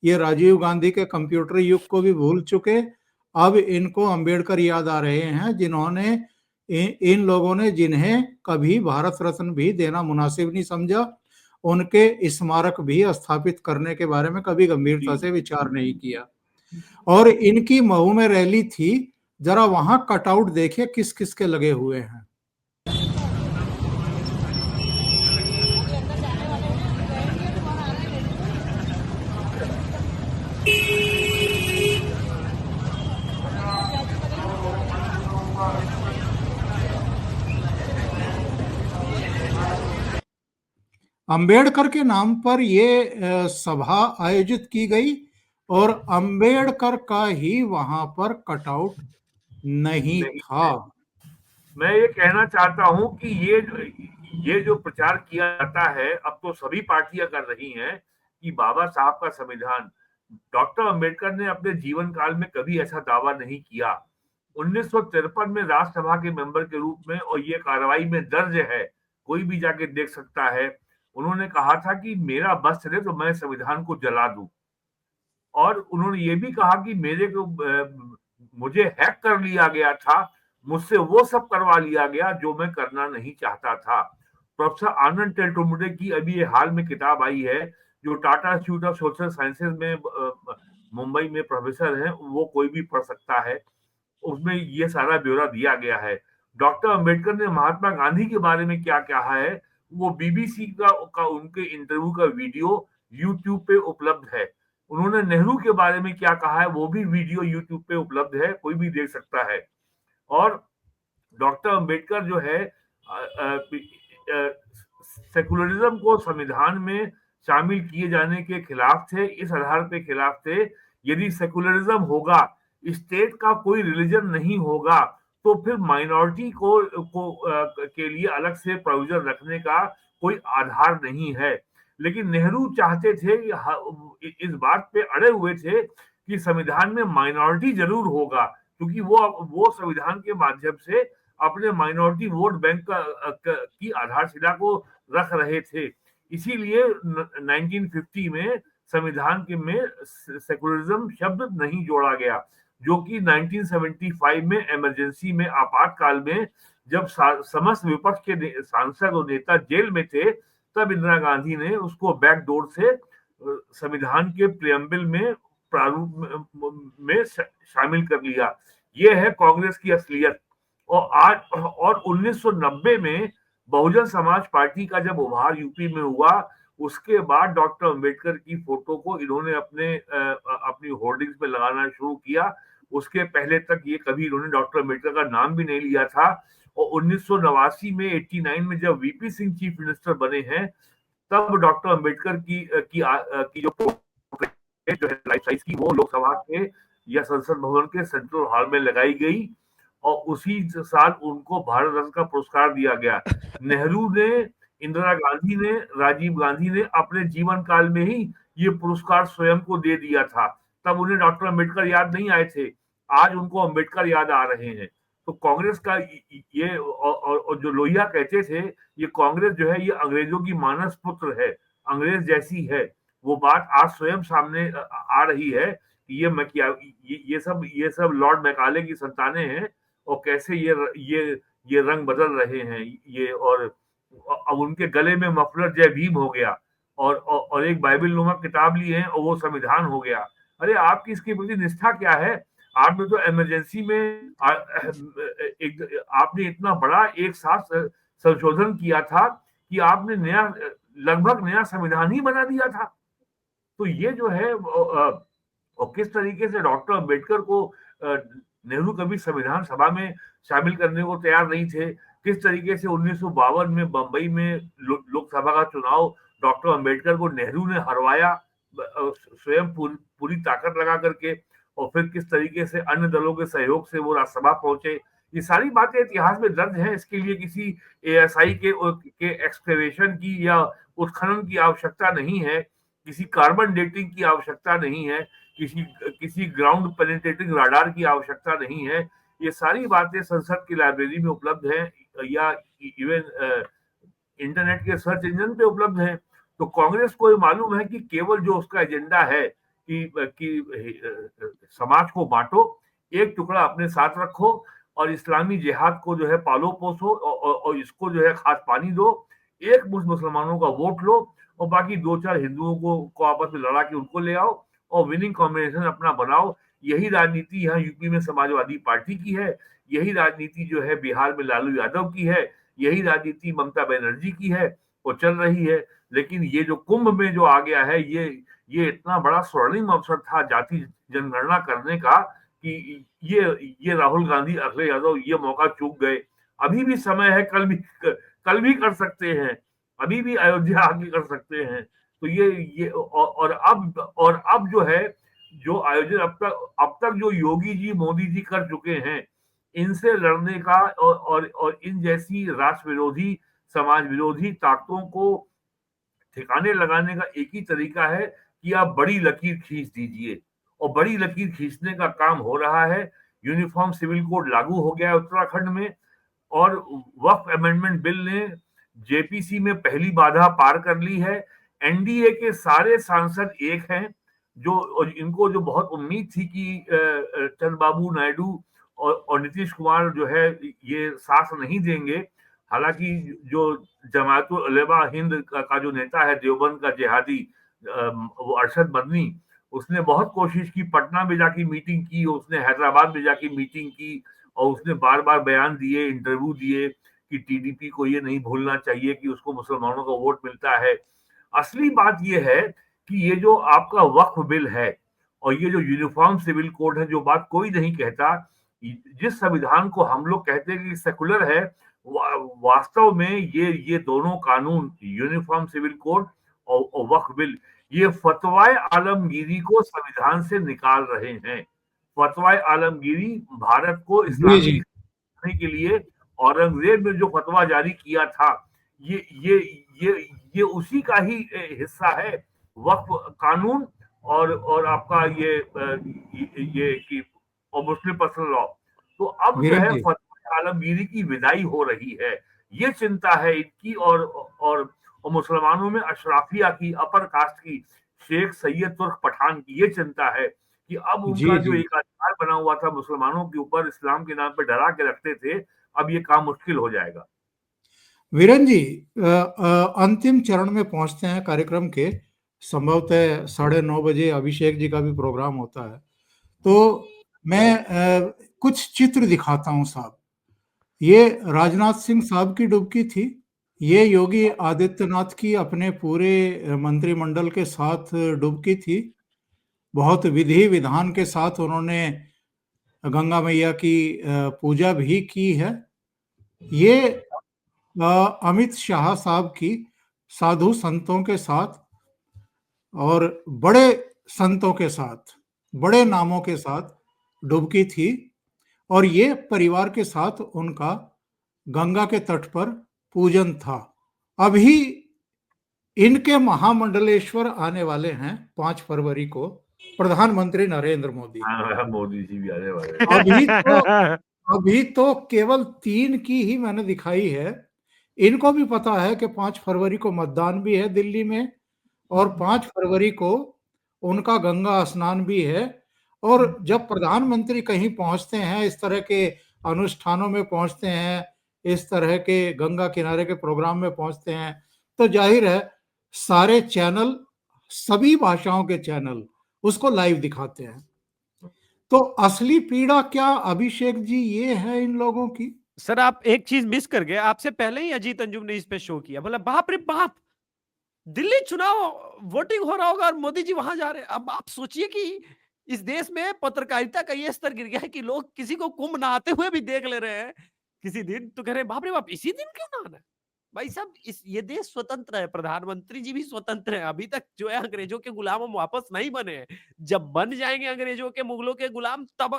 ये राजीव गांधी के कंप्यूटर युग को भी भूल चुके। अब इनको अंबेडकर याद आ रहे हैं, जिन्होंने इन लोगों ने जिन्हें कभी भारत रत्न भी देना मुनासिब नहीं समझा, उनके स्मारक भी स्थापित करने के बारे में कभी गंभीरता से विचार नहीं किया। और इनकी मऊ में रैली थी, जरा वहां कटआउट देखिए किस किस के लगे हुए हैं। अंबेडकर के नाम पर ये सभा आयोजित की गई और अंबेडकर का ही वहां पर कटआउट नहीं था। मैं ये कहना चाहता हूं कि ये जो प्रचार किया जाता है, अब तो सभी पार्टियां कर रही हैं कि बाबा साहब का संविधान, डॉक्टर अंबेडकर ने अपने जीवन काल में कभी ऐसा दावा नहीं किया। 1953 में राज्यसभा के मेंबर के रूप में, और ये कार्रवाई में दर्ज है, कोई भी जाके देख सकता है, उन्होंने कहा था कि मेरा बस चले तो मैं संविधान को जला दूं। और उन्होंने ये भी कहा कि मुझे हैक कर लिया गया था, मुझसे वो सब करवा लिया गया जो मैं करना नहीं चाहता था। प्रोफेसर आनंद टेलटुंबडे की अभी ये हाल में किताब आई है, जो Tata institute of social sciences में मुंबई में प्रोफेसर हैं, वो कोई भी पढ़ सकता है। उसमें ये सारा ब्यौरा दिया गया है। डॉक्टर अंबेडकर ने महात्मा गांधी के बारे में क्या कहा है, वो बीबीसी का उनके इंटरव्यू का वीडियो यूट्यूब पे उपलब्ध है। उन्होंने नेहरू के बारे में क्या कहा है, वो भी वीडियो यूट्यूब पे उपलब्ध है, कोई भी देख सकता है। और डॉक्टर अंबेडकर जो है सेकुलरिज्म को संविधान में शामिल किए जाने के खिलाफ थे, इस आधार पे खिलाफ थे, यदि सेकुलरिज्म होगा, स्टेट का कोई रिलीजन नहीं होगा, तो फिर माइनॉरिटी के लिए अलग से प्रोविजन रखने का कोई आधार नहीं है। लेकिन नेहरू चाहते थे, इस बात पे अड़े हुए थे कि संविधान में माइनॉरिटी जरूर होगा, क्योंकि वो संविधान के माध्यम से अपने माइनॉरिटी वोट बैंक की आधारशिला को रख रहे थे। इसीलिए 1950 में संविधान के में सेकुलरिज्म शब्द नहीं जोड़ा गया, जो कि 1975 में इमरजेंसी में, आपातकाल में, जब समस्त विपक्ष के सांसद और नेता जेल में थे, तब इंदिरा गांधी ने उसको बैकडोर से संविधान के प्रियम्बल में प्रारूप में शामिल कर लिया। ये है कांग्रेस की असलियत। और 1990 में बहुजन समाज पार्टी का जब उभार यूपी में हुआ, उसके बाद डॉक्टर अंबेडकर की फोटो को इन्होंने अपनी होर्डिंग्स में लगाना शुरू किया। उसके पहले तक ये कभी इन्होंने डॉक्टर अंबेडकर का नाम भी नहीं लिया था। और 1989 में 89 में जब वीपी सिंह चीफ मिनिस्टर बने हैं, तब डॉक्टर अंबेडकर की जो है लाइफ साइज की, वो लोकसभा के या संसद भवन के सेंट्रल हॉल में लगाई गई और उसी साल उनको भारत रत्न का पुरस्कार दिया गया। नेहरू ने, इंदिरा गांधी ने, राजीव गांधी ने अपने जीवन काल में ही ये पुरस्कार स्वयं को दे दिया था। तब उन्हें डॉक्टर अम्बेडकर याद नहीं आए थे, आज उनको अम्बेडकर याद आ रहे हैं। तो कांग्रेस का ये और जो लोहिया कहते थे, ये कांग्रेस जो है ये अंग्रेजों की मानस पुत्र है, अंग्रेज जैसी है, वो बात आज स्वयं सामने आ रही है कि ये सब लॉर्ड मैकाले की संतानें हैं और कैसे ये रंग बदल रहे हैं ये। और अब उनके गले में मफलर जय भीम हो गया और एक बाइबल नुमा किताब ली है और वो संविधान हो गया। अरे आपकी इसके प्रति निष्ठा क्या है? आपने तो इमरजेंसी में आपने इतना बड़ा एक साथ संशोधन किया था कि आपने लगभग नया संविधान ही बना दिया था। तो ये जो है और किस तरीके से डॉक्टर अम्बेडकर को नेहरू कभी संविधान सभा में शामिल करने को तैयार नहीं थे। किस तरीके से 1952 में बंबई में लोकसभा का चुनाव डॉक्टर अम्बेडकर को नेहरू ने हरवाया स्वयं पूरी ताकत लगा करके, और फिर किस तरीके से अन्य दलों के सहयोग से वो राज्यसभा पहुंचे। ये सारी बातें इतिहास में दर्ज है। इसके लिए किसी एएसआई के एक्सकवेशन की या उत्खनन की आवश्यकता नहीं है, किसी कार्बन डेटिंग की आवश्यकता नहीं है, किसी ग्राउंड पेनिट्रेटिंग राडार की आवश्यकता नहीं है। ये सारी बातें संसद की लाइब्रेरी में उपलब्ध है या इवन इंटरनेट के सर्च इंजन पे उपलब्ध है। तो कांग्रेस को ये मालूम है कि केवल जो उसका एजेंडा है कि समाज को बांटो, एक टुकड़ा अपने साथ रखो और इस्लामी जिहाद को जो है पालो पोसो और इसको जो है खाद पानी दो, एक मुसलमानों का वोट लो और बाकी 2-4 हिंदुओं को आपस में लड़ा के उनको ले आओ और विनिंग कॉम्बिनेशन अपना बनाओ। यही राजनीति यहाँ यूपी में समाजवादी पार्टी की है, यही राजनीति जो है बिहार में लालू यादव की है, यही राजनीति ममता बनर्जी की है, वो चल रही है। लेकिन ये जो कुंभ में जो आ गया है, ये इतना बड़ा स्वर्णिम अवसर था जाति जनगणना करने का कि ये राहुल गांधी, अखिलेश यादव ये मौका चूक गए। अभी भी समय है, कल भी कर सकते हैं, अभी भी अयोध्या आगे कर सकते हैं। तो ये और अब जो है जो आयोजन अब तक जो योगी जी मोदी जी कर चुके हैं, इनसे लड़ने का और इन जैसी राष्ट्र विरोधी समाज विरोधी ताकतों को ठिकाने लगाने का एक ही तरीका है कि आप बड़ी लकीर खींच दीजिए, और बड़ी लकीर खींचने का काम हो रहा है। यूनिफॉर्म सिविल कोड लागू हो गया है उत्तराखंड में और वक्फ अमेंडमेंट बिल ने जेपीसी में पहली बाधा पार कर ली है। एनडीए के सारे सांसद एक हैं, जो इनको जो बहुत उम्मीद थी कि चंद्रबाबू नायडू और नीतीश कुमार जो है ये साथ नहीं देंगे। हालांकि जो जमात उलेमा हिंद का जो नेता है देवबंद का जिहादी वो अरशद मदनी, उसने बहुत कोशिश की, पटना में जाके मीटिंग की, उसने हैदराबाद में जाके मीटिंग की और उसने बार बार बयान दिए, इंटरव्यू दिए कि टीडीपी को ये नहीं भूलना चाहिए कि उसको मुसलमानों का वोट मिलता है। असली बात ये है कि ये जो आपका वक्फ बिल है और ये जो यूनिफॉर्म सिविल कोड है, जो बात कोई नहीं कहता, जिस संविधान को हम लोग कहते हैं कि सेकुलर है, वास्तव में ये दोनों कानून यूनिफॉर्म सिविल कोड और वक्फ बिल ये फतवाए आलमगीरी को संविधान से निकाल रहे हैं। फतवाए आलमगीरी भारत को इस्लामी के लिए औरंगजेब ने जो फतवा जारी किया था, ये उसी का ही हिस्सा है, वक्फ कानून और आपका ये कि और मुस्लिम पर्सनल लॉ। तो अब जो है फतवा आलमगीरी की विदाई हो रही है, ये चिंता है इनकी और मुसलमानों में अशराफिया की, अपर कास्ट की, शेख सैयद तुर्क पठान की ये चिंता है कि अब उनका जो एक अधिकार बना हुआ था मुसलमानों के ऊपर, इस्लाम के नाम पर डरा के रखते थे, अब ये काम मुश्किल हो जाएगा। वीरेन जी, अंतिम चरण में पहुंचते हैं कार्यक्रम के। संभवतः 9:30 बजे अभिषेक जी का भी प्रोग्राम होता है, तो मैं कुछ चित्र दिखाता हूं साहब। ये राजनाथ सिंह साहब की डुबकी थी, ये योगी आदित्यनाथ की अपने पूरे मंत्रिमंडल के साथ डुबकी थी। बहुत विधि विधान के साथ उन्होंने गंगा मैया की पूजा भी की है। ये अमित शाह साहब की साधु संतों के साथ और बड़े संतों के साथ, बड़े नामों के साथ डुबकी थी, और ये परिवार के साथ उनका गंगा के तट पर पूजन था। अभी इनके महामंडलेश्वर आने वाले हैं 5 फरवरी को प्रधानमंत्री नरेंद्र मोदी। हाँ, मोदी जी भी आने वाले हैं। अभी तो अभी तो केवल 3 की ही मैंने दिखाई है। इनको भी पता है कि 5 फरवरी को मतदान भी है दिल्ली में और 5 फरवरी को उनका गंगा स्नान भी है। और जब प्रधानमंत्री कहीं पहुँचते हैं, इस तरह के अनुष्ठानों में पहुँचते हैं, इस तरह के गंगा किनारे के प्रोग्राम में पहुँचते हैं, तो ज़ाहिर है सारे चैनल, सभी भाषाओं के चैनल उसको लाइव दिखाते हैं। तो असली पीड़ा क्या अभिषेक जी ये है इन लोगों की? सर आप एक चीज मिस कर गए, आपसे पहले ही अजीत अंजुम ने इस पे शो किया, बोला बाप रे बाप, दिल्ली चुनाव वोटिंग हो रहा होगा और मोदी जी वहां जा रहे हैं। अब आप सोचिए कि इस देश में पत्रकारिता का ये स्तर गिर गया है कि लोग किसी को कुंभ नहाते हुए भी देख ले रहे हैं किसी दिन, तो कह रहे हैं बाप रे बाप, इसी दिन क्यों नहाना है? भाई साहब, इस ये देश स्वतंत्र है, प्रधानमंत्री जी भी स्वतंत्र है, अभी तक जो है अंग्रेजों के गुलाम हम वापस नहीं बने हैं। जब बन जाएंगे अंग्रेजों के, मुगलों के गुलाम, तब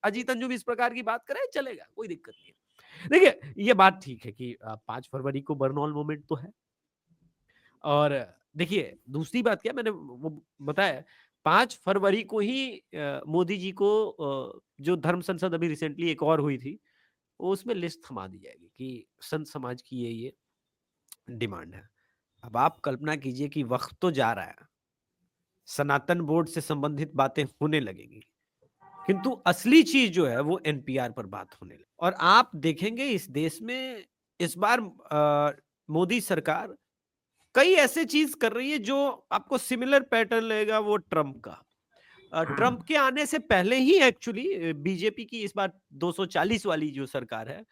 अजीत अंजुम इस प्रकार की बात करें, चलेगा, कोई दिक्कत नहीं है। देखिए ये बात ठीक है कि 5 फरवरी को बर्नॉल मोमेंट तो है, और देखिए दूसरी बात क्या, मैंने वो बताया 5 फरवरी को ही मोदी जी को जो धर्म संसद अभी रिसेंटली एक और हुई थी, वो उसमें लिस्ट थमा दी जाएगी कि संत समाज की ये डिमांड है। अब आप कल्पना कीजिए कि वक्त तो जा रहा है, सनातन बोर्ड से संबंधित बातें होने लगेंगी, किंतु असली चीज जो है वो एनपीआर पर बात होने लगी। और आप देखेंगे इस देश में इस बार मोदी सरकार कई ऐसे चीज कर रही है जो आपको सिमिलर पैटर्न लगेगा वो ट्रंप का। ट्रंप के आने से पहले ही एक्चुअली बीजेपी की इस बार 240 वाली जो सरकार है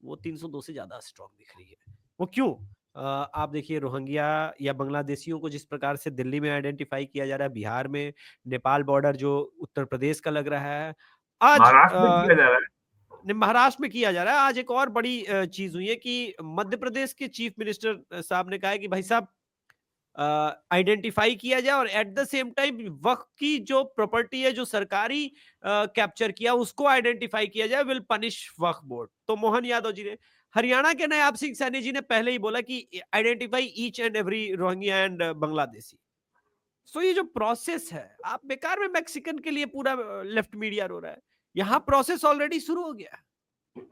वो 302 से ज्यादा स्ट्रांग दिख रही है। वो क्यों? आप देखिए रोहिंग्या या बांग्लादेशियों को जिस प्रकार से दिल्ली में आइडेंटिफाई किया जा रहा है, बिहार में नेपाल बॉर्डर जो उत्तर प्रदेश का लग रहा है, आज महाराष्ट्र में किया जा रहा है। महाराष्ट्र में किया जा रहा है। आज एक और बड़ी चीज हुई है कि मध्य प्रदेश के चीफ मिनिस्टर साहब ने कहा है कि भाई साहब आइडेंटिफाई किया जाए और एट द सेम टाइम वक्त की जो प्रॉपर्टी है जो सरकारी कैप्चर किया उसको आइडेंटिफाई किया जाए, विल पनिश वक्फ बोर्ड। तो मोहन यादव जी ने, हरियाणा के नायब सिंह सैनी जी ने पहले ही बोला कि identify each and every Rohingya and Bangladeshi. So ये जो प्रोसेस है, आप बेकार में मैक्सिकन के लिए पूरा लेफ्ट मीडिया रो रहा है, यहां प्रोसेस ऑलरेडी शुरू हो गया है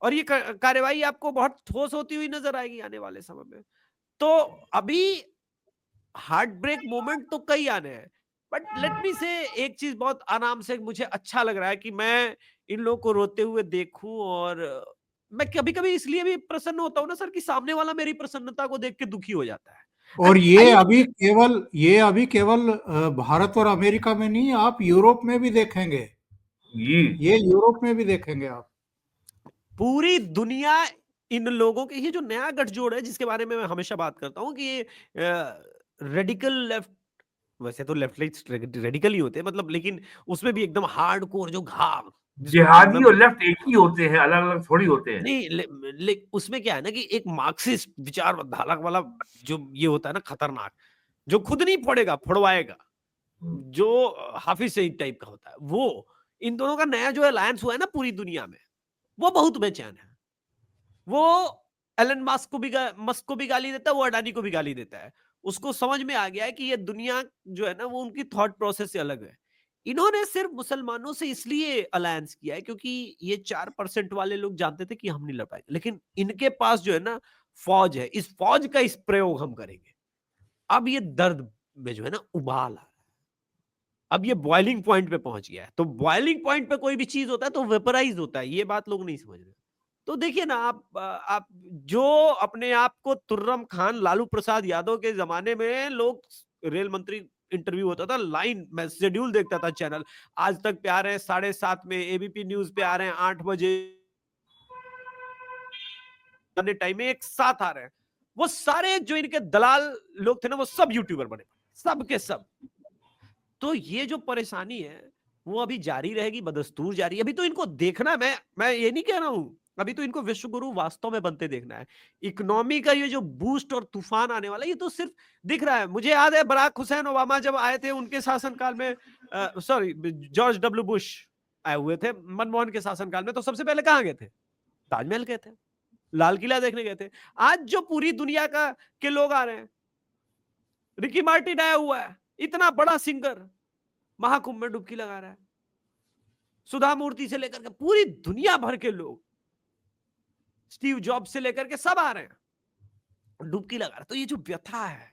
और ये कार्यवाही आपको बहुत ठोस होती हुई नजर आएगी आने वाले समय में। तो अभी हार्ट ब्रेक मोमेंट तो कई आने हैं, बट लेट मी से एक चीज बहुत आराम से मुझे अच्छा लग रहा है कि मैं इन लोगों को रोते हुए देखूं, और मैं कभी कभी इसलिए भी प्रसन्न होता हूं ना सर कि सामने वाला मेरी प्रसन्नता को देख के दुखी हो जाता है। और एंड आई ये अभी केवल भारत और अमेरिका में नहीं, आप यूरोप में भी देखेंगे। ये यूरोप में भी देखेंगे आप। पूरी दुनिया इन लोगों के, ये जो नया गठजोड़ है जिसके बारे में मैं हमेशा बात करता हूं कि ये रेडिकल लेफ्ट, वैसे तो लेफ्ट रेडिकल ही होते हैं मतलब, लेकिन उसमें भी एकदम हार्डकोर जो घाव, जिसको कि जिहादी और लेफ्ट एक ही होते हैं, अलग अलग थोड़ी होते हैं। नहीं उसमें क्या है ना कि एक मार्क्सिस्ट विचार धारक वाला जो ये होता है ना खतरनाक, जो खुद नहीं पढ़ेगा फड़वाएगा, जो हाफिज सईद टाइप का होता है, वो इन दोनों का नया जो अलायंस हुआ है ना पूरी दुनिया में, वो बहुत बेचैन है। वो एलन मस्क को भी गाली देता है, वो अडानी को भी गाली देता है। उसको समझ में आ गया है कि ये दुनिया जो है ना वो उनकी थॉट प्रोसेस से अलग है। इन्होंने सिर्फ मुसलमानों से इसलिए अलायंस किया है क्योंकि ये 4% वाले लोग जानते थे कि हम नहीं लड़ पाएंगे, लेकिन इनके पास जो है ना फौज है, इस फौज का इस प्रयोग हम करेंगे। अब ये दर्द में जो है ना उबाल आ रहा है, अब ये बॉइलिंग पॉइंट पे पहुंच गया है। तो बॉइलिंग पॉइंट पे कोई भी चीज होता है तो वेपराइज होता है, ये बात लोग नहीं समझ रहे। तो देखिए ना आप जो अपने आप को तुर्रम खान, लालू प्रसाद यादव के जमाने में लोग, रेल मंत्री इंटरव्यू होता था, लाइन में शेड्यूल देखता था चैनल, आज तक पे आ रहे हैं 7:30 में, एबीपी न्यूज पे आ रहे हैं 8 बजे टाइम में, एक साथ आ रहे हैं। वो सारे जो इनके दलाल लोग थे ना वो सब यूट्यूबर बने, सब के सब। तो ये जो परेशानी है वो अभी जारी रहेगी, बदस्तूर जारी। अभी तो इनको देखना है, मैं ये नहीं कह रहा हूं, अभी तो इनको विश्वगुरु वास्तव में बनते देखना है। इकोनॉमी का ये जो बूस्ट और तूफान आने वाला है, ये तो सिर्फ दिख रहा है। मुझे याद है बराक हुसैन ओबामा जब आए थे उनके शासनकाल में, सॉरी जॉर्ज डब्ल्यू बुश आए हुए थे मनमोहन के शासनकाल में, तो सबसे पहले कहां गए थे? ताजमहल गए थे, लाल किला देखने गए थे। आज जो पूरी दुनिया के लोग आ रहे हैं, रिकी मार्टिन आया हुआ है, इतना बड़ा सिंगर महाकुंभ में डुबकी लगा रहा है। सुधा मूर्ति से लेकर के पूरी दुनिया भर के लोग, स्टीव जॉब्स से लेकर के सब आ रहे हैं, डुबकी लगा रहे। तो ये जो व्यथा है,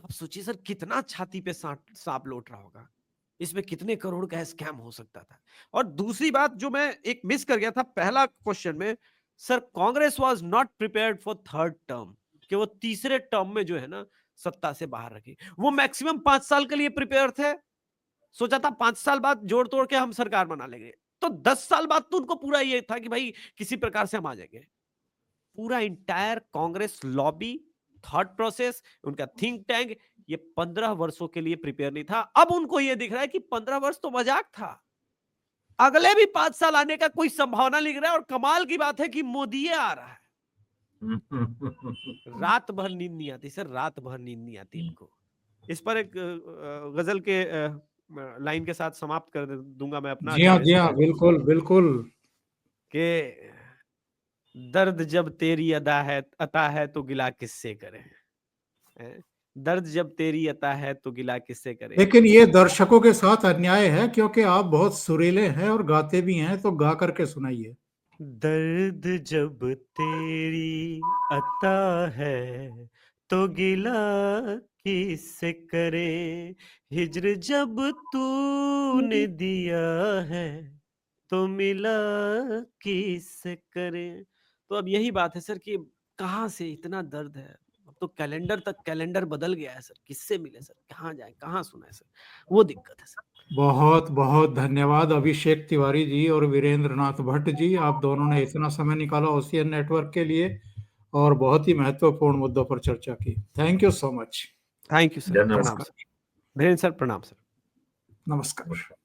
आप सोचिए सर, कितना छाती पे सांप लौट रहा होगा, इसमें कितने करोड़ का स्कैम हो सकता था। और दूसरी बात जो मैं एक मिस कर गया था पहला क्वेश्चन में, sir Congress was not prepared for third term, कि वो तीसरे टर्म में जो है ना सत्ता से बाहर रखे। वो मैक्सिमम 5 साल के लिए प्रिपेयर थे, सोचा था 5 साल बाद जोड़ तोड़ के हम सरकार बना लेंगे। तो 10 साल बाद तो उनको पूरा ये था कि भाई किसी प्रकार से हम आ जाएंगे। पूरा entire Congress lobby, thought process, उनका थिंक टैंक, ये 15 वर्षों के लिए प्रिपेयर नहीं था। अब उनको ये दिख रहा है कि 15 वर्ष तो मजाक था, अगले भी 5 साल आने का कोई संभावना लिख रहा है। और कमाल की बात है कि मोदी आ रहा है। रात भर नींद नहीं आती सर, रात भर नींद नहीं आती इनको। इस पर एक गजल के लाइन के साथ समाप्त कर दूंगा मैं अपना। जी हाँ, बिल्कुल बिल्कुल। कि दर्द जब तेरी अता है तो गिला किससे करें, दर्द जब तेरी अता है तो गिला किससे करें। लेकिन ये दर्शकों के साथ अन्याय है, क्योंकि आप बहुत सुरीले हैं और गाते भी हैं, तो गा करके सुनाइए। दर्द जब तेरी अता है तो गिला किससे करे, हिज्र जब तूने दिया है तो मिला किससे करे। तो अब यही बात है सर कि कहाँ से इतना दर्द है। अब तो कैलेंडर तक कैलेंडर बदल गया है सर, किससे मिले सर, कहाँ जाए, कहाँ सुनाए सर, वो दिक्कत है सर। बहुत बहुत धन्यवाद अभिषेक तिवारी जी और वीरेंद्र नाथ भट्ट जी, आप दोनों ने इतना समय निकाला ओशियन नेटवर्क के लिए और बहुत ही महत्वपूर्ण मुद्दों पर चर्चा की। Thank you so much. Thank you sir, प्रणाम सर, धीरेन्द्र सर, प्रणाम सर, नमस्कार।